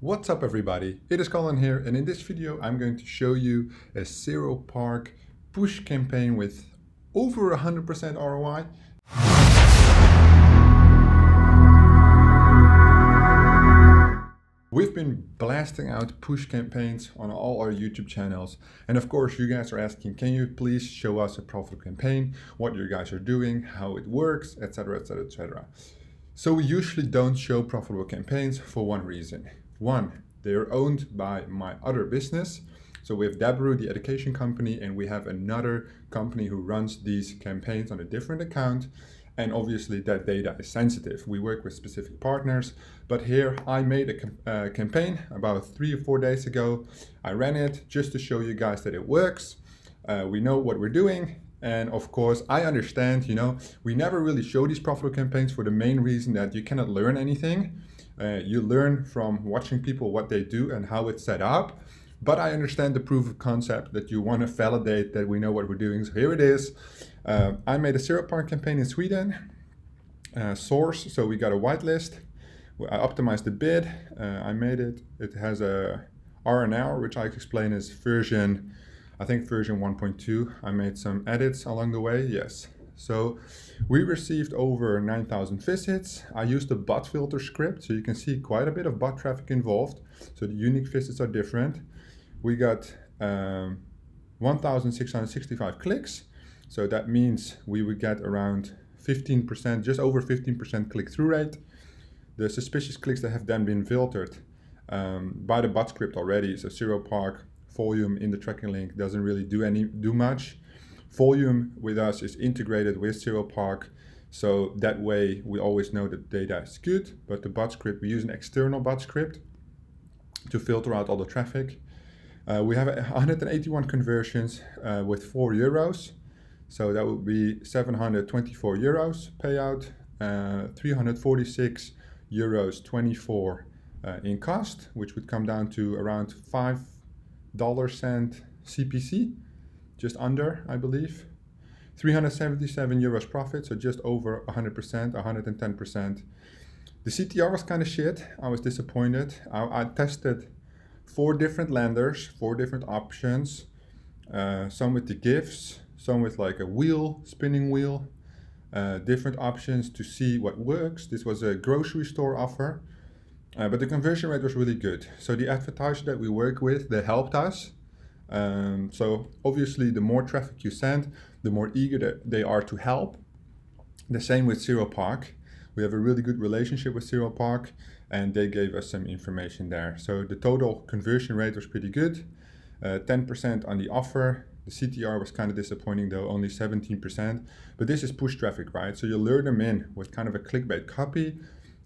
What's up everybody, it is Colin here, and in this video I'm going to show you a Zeropark push campaign with over 100% ROI. We've been blasting out push campaigns on all our YouTube channels, and of course you guys are asking, can you please show us a profitable campaign, what you guys are doing, how it works, etc, etc, etc. So we usually don't show profitable campaigns for one reason. One, they're owned by my other business. So we have Dabru, the education company, and we have another company who runs these campaigns on a different account. And obviously that data is sensitive. We work with specific partners, but here I made a campaign about 3 or 4 days ago. I ran it just to show you guys that it works. We know what we're doing. And of course, I understand, we never really show these profitable campaigns for the main reason that you cannot learn anything. You learn from watching people what they do and how it's set up. But I understand the proof of concept that you want to validate that we know what we're doing. So here it is. I made a Zeropark campaign in Sweden. Source, so we got a whitelist. I optimized the bid. I made it. It has a RNR, which I explain is version 1.2. I made some edits along the way, yes. So we received over 9,000 visits. I used a bot filter script, so you can see quite a bit of bot traffic involved. So the unique visits are different. We got 1,665 clicks. So that means we would get around 15%, just over 15% click-through rate. The suspicious clicks that have then been filtered by the bot script already. So Zeropark volume in the tracking link doesn't really do much. Volume with us is integrated with Zeropark, so that way we always know that data is good. But the bot script, we use an external bot script to filter out all the traffic. We have 181 conversions with €4. So that would be 724 euros payout, 346 euros 24 in cost, which would come down to around $5 CPC, just under, I believe. 377 euros profit, so just over 100%, 110%. The CTR was kind of shit. I was disappointed. I tested 4 different lenders, 4 different options, some with the GIFs, some with like a wheel, spinning wheel, different options to see what works. This was a grocery store offer, but the conversion rate was really good. So the advertisers that we work with, they helped us. So obviously the more traffic you send, the more eager they are to help. The same with Zeropark. We have a really good relationship with Zeropark, and they gave us some information there. So the total conversion rate was pretty good, 10% on the offer. The CTR was kind of disappointing though, only 17%, but this is push traffic, right? So you lure them in with kind of a clickbait copy,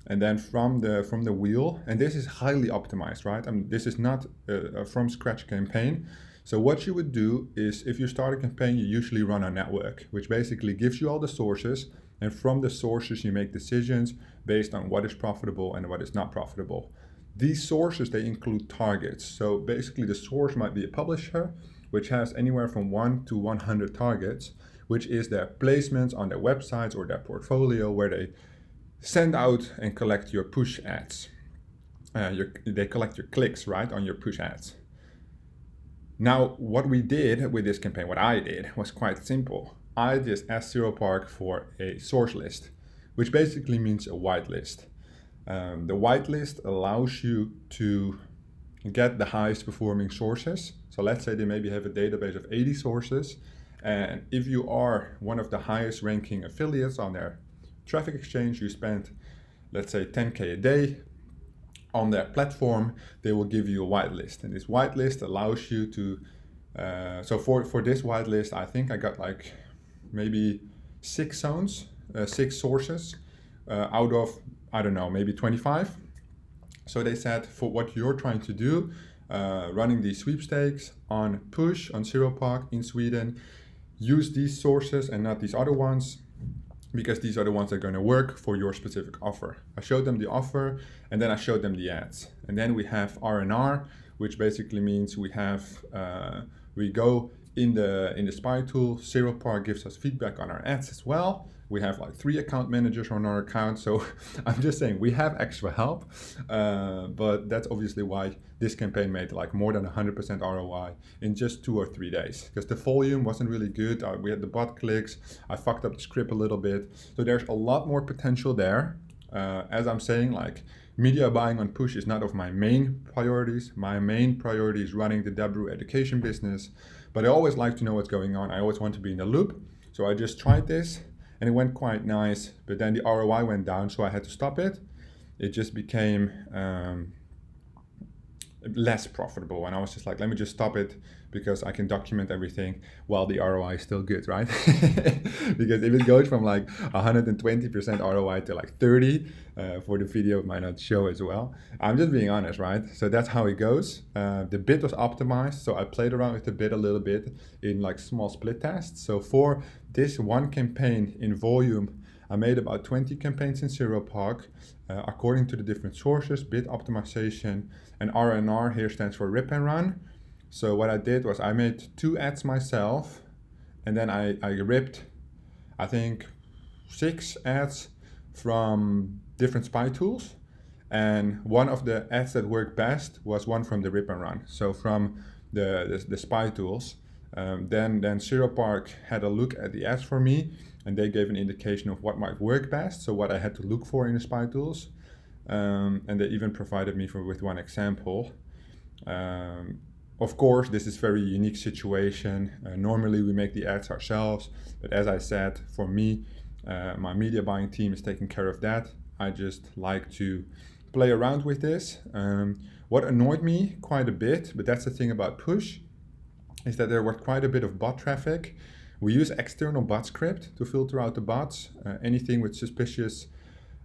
and then from the wheel, and this is highly optimized, right? I mean, this is not a from scratch campaign. So what you would do is, if you start a campaign, you usually run a network, which basically gives you all the sources, and from the sources you make decisions based on what is profitable and what is not profitable. These sources, they include targets. So basically the source might be a publisher, which has anywhere from 1 to 100 targets, which is their placements on their websites or their portfolio, where they send out and collect your push ads. They collect your clicks, right, on your push ads. Now, what we did with this campaign, what I did, was quite simple. I just asked Zeropark for a source list, which basically means a whitelist. The whitelist allows you to get the highest performing sources. So let's say they maybe have a database of 80 sources, and if you are one of the highest ranking affiliates on their traffic exchange, you spend, let's say, 10K a day on their platform, they will give you a whitelist. And this whitelist allows you to, so for this whitelist, I think I got like maybe 6 zones, 6 sources out of, I don't know, maybe 25. So they said, for what you're trying to do, running these sweepstakes on push, on Zeropark in Sweden, use these sources and not these other ones, because these are the ones that are going to work for your specific offer. I showed them the offer, and then I showed them the ads. And then we have RNR, which basically means we go in the spy tool. Zeropark gives us feedback on our ads as well. We have like 3 account managers on our account. So I'm just saying we have extra help, but that's obviously why this campaign made like more than 100% ROI in just 2 or 3 days, because the volume wasn't really good. We had the bot clicks. I fucked up the script a little bit. So there's a lot more potential there. As I'm saying, like, media buying on push is not of my main priorities. My main priority is running the Debrew education business, but I always like to know what's going on. I always want to be in the loop. So I just tried this and it went quite nice, but then the ROI went down, so I had to stop it. It just became less profitable, and I was just like, let me just stop it because I can document everything while the ROI is still good, right? Because if it goes from like 120% ROI to like 30 for the video, it might not show as well. I'm just being honest, right? So that's how it goes. The bid was optimized, so I played around with the bid a little bit in like small split tests. So for this one campaign in volume, I made about 20 campaigns in Zeropark, according to the different sources, bid optimization, and RNR here stands for rip and run. So what I did was I made 2 ads myself, and then I ripped, I think, 6 ads from different spy tools. And one of the ads that worked best was one from the rip and run. So from the spy tools. Then Zeropark had a look at the ads for me, and they gave an indication of what might work best, so what I had to look for in the spy tools. And they even provided me with one example. Of course, this is a very unique situation. Normally we make the ads ourselves, but as I said, for me, my media buying team is taking care of that. I just like to play around with this. What annoyed me quite a bit, but that's the thing about push, is that there was quite a bit of bot traffic. We use external bot script to filter out the bots. Anything with suspicious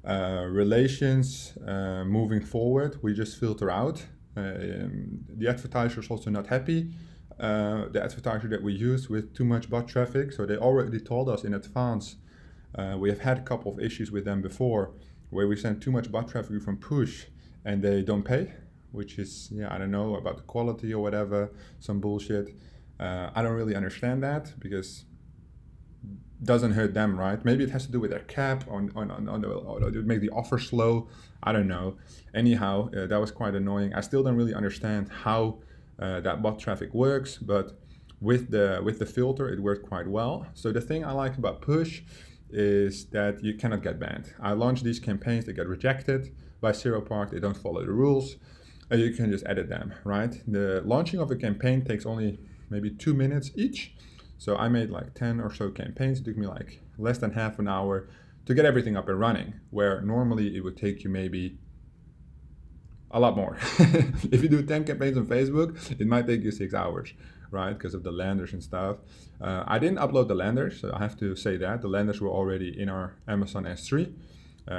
relations moving forward, we just filter out. The advertiser is also not happy. The advertiser that we use with too much bot traffic, so they already told us in advance. We have had a couple of issues with them before, where we send too much bot traffic from push and they don't pay, which is, I don't know, about the quality or whatever, some bullshit. I don't really understand that, because it doesn't hurt them, right? Maybe it has to do with their cap or make the offer slow. I don't know. Anyhow, that was quite annoying. I still don't really understand how that bot traffic works, but with the filter, it worked quite well. So the thing I like about push is that you cannot get banned. I launched these campaigns, they get rejected by Zeropark, they don't follow the rules, and you can just edit them, right? The launching of a campaign takes only maybe 2 minutes each. So I made like 10 or so campaigns. It took me like less than half an hour to get everything up and running, where normally it would take you maybe a lot more. If you do 10 campaigns on Facebook, it might take you 6 hours, right? Because of the landers and stuff. I didn't upload the landers, so I have to say that. The landers were already in our Amazon S3.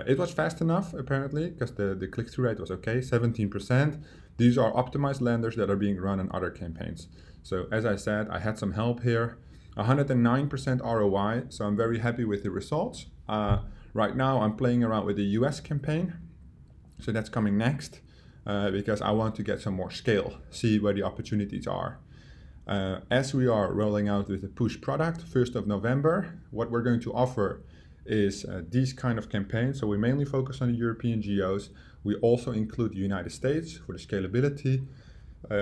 It was fast enough, apparently, because the click-through rate was okay, 17%. These are optimized landers that are being run on other campaigns. So as I said, I had some help here. 109% ROI, so I'm very happy with the results. Right now I'm playing around with the US campaign, so that's coming next, because I want to get some more scale, see where the opportunities are. As we are rolling out with the push product, 1st of November, what we're going to offer is these kind of campaigns. So we mainly focus on the European geos. We also include the United States for the scalability.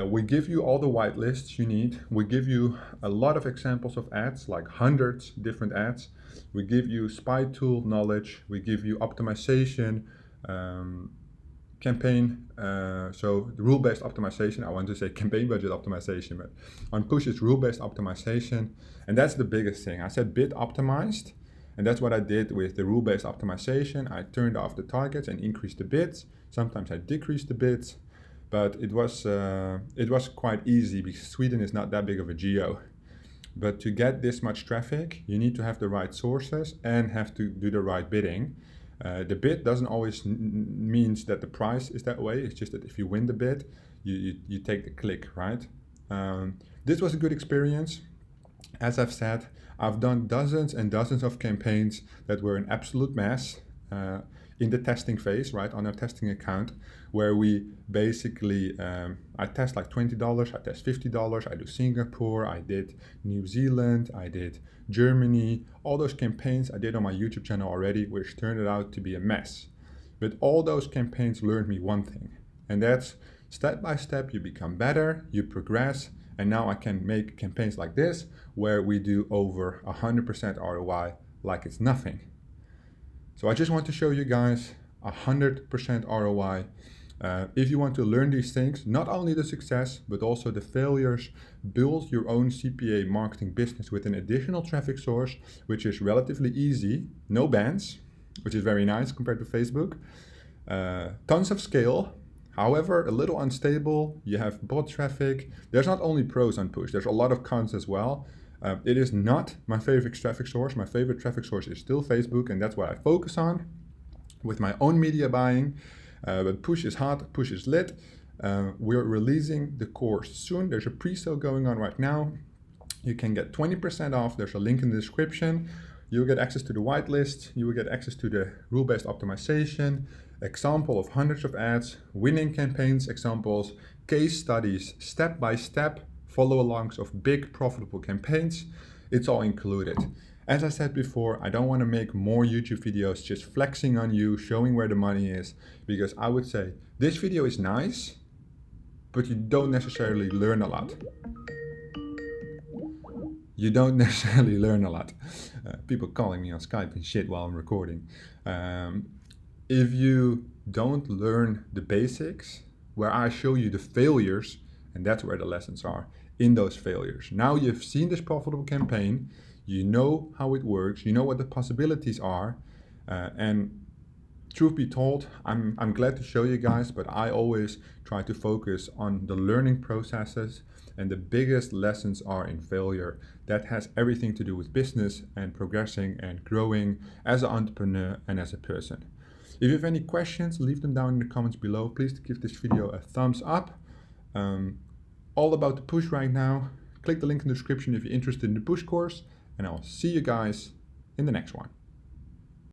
We give you all the whitelists you need. We give you a lot of examples of ads, like hundreds different ads. We give you spy tool knowledge. We give you optimization, campaign, so the rule-based optimization. I want to say campaign budget optimization, but on push it's rule-based optimization. And that's the biggest thing. I said bid optimized, and that's what I did with the rule-based optimization. I turned off the targets and increased the bids. Sometimes I decreased the bids. But it was quite easy because Sweden is not that big of a geo. But to get this much traffic, you need to have the right sources and have to do the right bidding. The bid doesn't always means that the price is that way. It's just that if you win the bid, you take the click, right? This was a good experience. As I've said, I've done dozens and dozens of campaigns that were an absolute mess. in the testing phase, right, on our testing account, where we basically, I test like $20, I test $50, I do Singapore, I did New Zealand, I did Germany, all those campaigns I did on my YouTube channel already, which turned out to be a mess. But all those campaigns learned me one thing, and that's step by step you become better, you progress, and now I can make campaigns like this where we do over 100% ROI like it's nothing. So I just want to show you guys 100% ROI. If you want to learn these things, not only the success, but also the failures, build your own CPA marketing business with an additional traffic source, which is relatively easy, no bans, which is very nice compared to Facebook. Tons of scale, however, a little unstable. You have bot traffic. There's not only pros on push, there's a lot of cons as well. It is not my favorite traffic source. My favorite traffic source is still Facebook, and that's what I focus on with my own media buying. But push is hot, push is lit. We're releasing the course soon. There's a pre-sale going on right now. You can get 20% off. There's a link in the description. You'll get access to the whitelist. You will get access to the rule-based optimization, example of hundreds of ads, winning campaigns examples, case studies, step-by-step follow-alongs of big profitable campaigns. It's all included. As I said before, I don't want to make more YouTube videos just flexing on you, showing where the money is, because I would say this video is nice, but you don't necessarily learn a lot. You don't necessarily learn a lot. People calling me on Skype and shit while I'm recording. If you don't learn the basics, where I show you the failures, and that's where the lessons are, in those failures. Now you've seen this profitable campaign, you know how it works, you know what the possibilities are, and truth be told, I'm glad to show you guys, but I always try to focus on the learning processes, and the biggest lessons are in failure. That has everything to do with business and progressing and growing as an entrepreneur and as a person. If you have any questions, leave them down in the comments below. Please give this video a thumbs up. All about the push right now. Click the link in the description if you're interested in the push course, and I'll see you guys in the next one.